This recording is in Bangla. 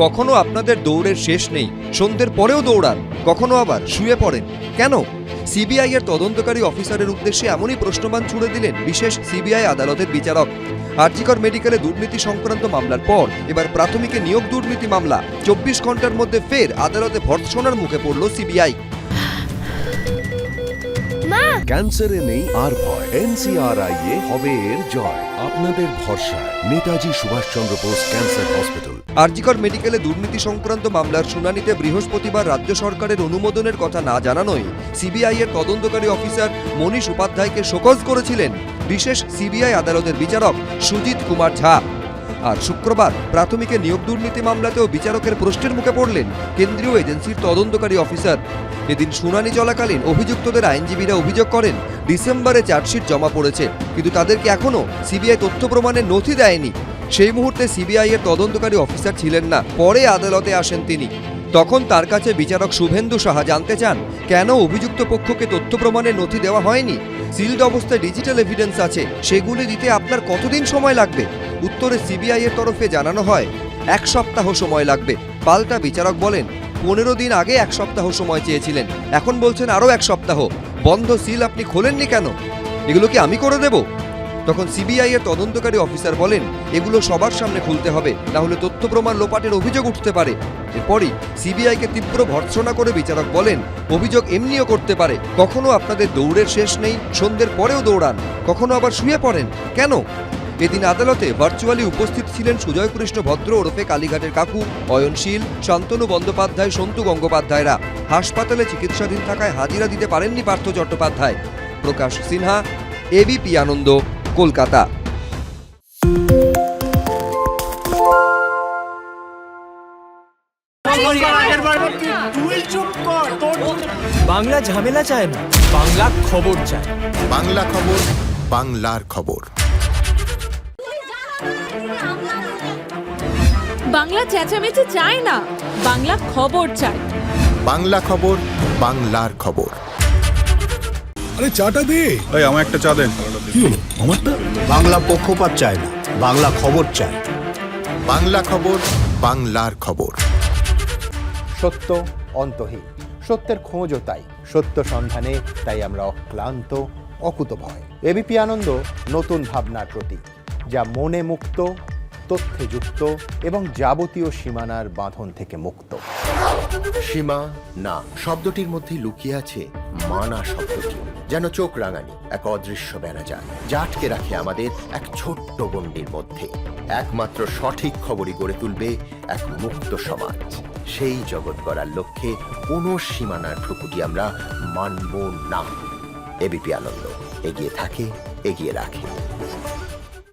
কখনো আপনাদের দৌড়ের শেষ নেই, সন্ধ্যের পরেও দৌড়ান, কখনো আবার শুয়ে পড়েন কেন? সিবিআই এর তদন্তকারী অফিসারের উদ্দেশ্যে এমনই প্রশ্নমান ছুড়ে দিলেন বিশেষ সিবিআই আদালতের বিচারক। আরজিকর মেডিকেলে দুর্নীতি সংক্রান্ত মামলার পর এবার প্রাথমিকে নিয়োগ দুর্নীতি মামলা। 24 ঘন্টার মধ্যে ফের আদালতে ভর্ৎসনার মুখে পড়ল সিবিআই। ক্যান্সারে নেই আর ভয়, NCRI হবে এর জয়। আপনাদের ভরসা নেতাজি সুভাষচন্দ্র বোস ক্যান্সার হসপিটাল। আরজিকর মেডিকেলে দুর্নীতি সংক্রান্ত মামলার শুনানিতে বৃহস্পতিবার রাজ্য সরকারের অনুমোদনের কথা না জানানোয় সিবিআই এর তদন্তকারী অফিসার মনীষ উপাধ্যায়কে শোকজ করেছিলেন বিশেষ সিবিআই আদালতের বিচারক সুজিত কুমার ঝা। আর শুক্রবার প্রাথমিকে নিয়োগ দুর্নীতি মামলাতেও বিচারকের প্রশ্নের মুখে পড়লেন কেন্দ্রীয় এজেন্সির তদন্তকারী অফিসার। এদিন শুনানি চলাকালীন অভিযুক্তদের আইনজীবীরা অভিযোগ করেন ডিসেম্বরে চার্জশিট জমা পড়েছে, কিন্তু তাদেরকে এখনও সিবিআই তথ্য প্রমাণের নথি দেয়নি। সেই মুহূর্তে সিবিআই এর তদন্তকারী অফিসার ছিলেন না, পরে আদালতে আসেন তিনি। তখন তার কাছে বিচারক শুভেন্দু সাহা জানতে চান কেন অভিযুক্ত পক্ষকে তথ্য প্রমাণের নথি দেওয়া হয়নি। সিলড অবস্থায় ডিজিটাল এভিডেন্স আছে, সেগুলি দিতে আপনার কতদিন সময় লাগবে? উত্তরে সিবিআই এর তরফে জানানো হয় 1 সপ্তাহ সময় লাগবে। পাল্টা বিচারক বলেন 15 দিন আগে 1 সপ্তাহ সময় চেয়েছিলেন, এখন বলছেন আরও 1 সপ্তাহ। বন্ধ সিল আপনি খোলেননি কেন? এগুলো কি আমি করে দেব? তখন সিবিআই এর তদন্তকারী অফিসার বলেন এগুলো সবার সামনে খুলতে হবে, না হলে তথ্য প্রমাণ লোপাটের অভিযোগ উঠতে পারে। এরপরই সিবিআইকে তীব্র ভর্ৎসনা করে বিচারক বলেন অভিযোগ এমনিও করতে পারে, কখনো আপনাদের দৌড়ের শেষ নেই, সন্ধ্যের পরেও দৌড়ান, কখনো আবার শুয়ে পড়েন কেন? এদিন আদালতে ভার্চুয়ালি উপস্থিত ছিলেন সুজয় কৃষ্ণ ভদ্র ওরফে কালীঘাটের কাকু, অয়নশীল, শান্তনু বন্দ্যোপাধ্যায়, সন্তু গঙ্গোপাধ্যায়রা। হাসপাতালে চিকিৎসাধীন থাকায় হাজিরা দিতে পারেননি পার্থ চট্টোপাধ্যায়। প্রকাশ সিনহা, এবিপি আনন্দ, কলকাতা। বাংলা ঝামেলা চায় না, বাংলা খবর চায়। বাংলা খবর, বাংলার খবর। বাংলা চেঁচামেচি চায় না, বাংলা খবর চায়। বাংলা খবর, বাংলার খবর। আরে চাটা দে। এই আমার একটা চা দেন। কি হলো আমারটা? বাংলা পক্ষপাত চায় না, বাংলা খবর চায়। বাংলা খবর, বাংলার খবর। সত্য অন্তহীন, সত্যের খোঁজও তাই, সত্য সন্ধানে তাই আমরা অক্লান্ত, অকুতভয়। এবিপি আনন্দ নতুন ভাবনার প্রতীক, যা মনে মুক্ত, তথ্যে যুক্ত এবং যাবতীয় সীমানার বাঁধন থেকে মুক্ত। সীমা না শব্দটির মধ্যে লুকিয়ে আছে মানা শব্দটি, যেন চোখ রাঙানি এক অদৃশ্য বেড়াজাল, যা আটকে রাখে আমাদের এক ছোট্ট গণ্ডির মধ্যে। একমাত্র সঠিক খবরই গড়ে তুলবে এক মুক্ত সমাজ। সেই জগৎ গড়ার লক্ষ্যে কোনো সীমানার ঠুকুটি আমরা মানব না। এবিপি আনন্দ এগিয়ে থাকে, এগিয়ে রাখে।